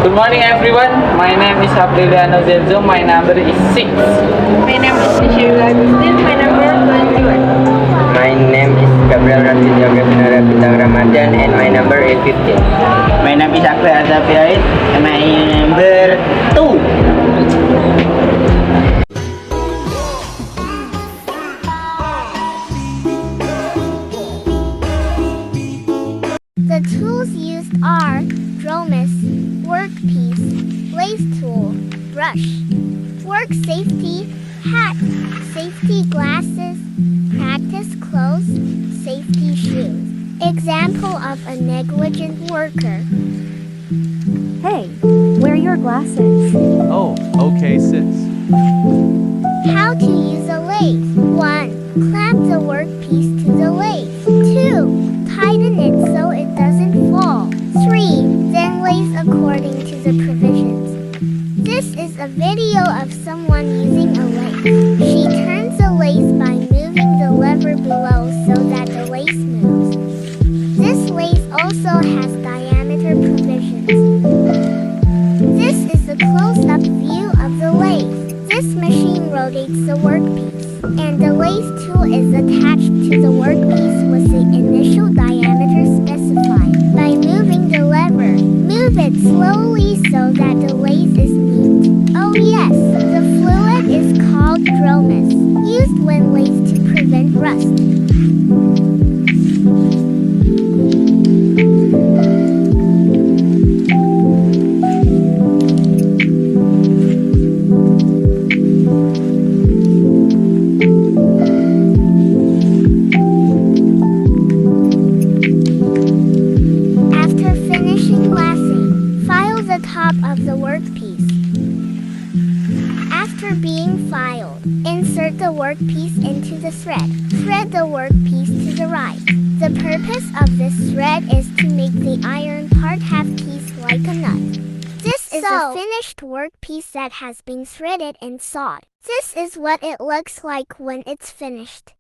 Good morning everyone, my name is Apriliano Zelzo, my number is 6. My name is Sheila Agustin, my number 21. My name is Gabriel Rashid Yoga Binara Bintang Ramadan and my number is 15. My name is Akbar Azafiait and my number 2. The tools used are dromos, workpiece, lathe tool, brush, work safety, hat, safety glasses, practice clothes, safety shoes. Example of a negligent worker. Hey, wear your glasses. Oh, okay, sis. How to use a lathe. 1. Clamp the workpiece to the lathe. 2. Tighten it so it doesn't fall. 3. Then lathe according to the provisions. This is a video of someone using a lathe. She turns the lathe by moving the lever below so that the lathe moves. This lathe also has diameter provisions. This is a close-up view of the lathe. This machine rotates the workpiece, and the lathe tool is attached to the workpiece with the initial diameter specified. By moving the lever, move it slowly so that the lathe is neat. Oh yes, the fluid is called dromos, used when lathed to prevent rust. Top of the workpiece. After being filed, insert the workpiece into the thread. Thread the workpiece to the right. The purpose of this thread is to make the iron part have teeth like a nut. This is a finished workpiece that has been threaded and sawed. This is what it looks like when it's finished.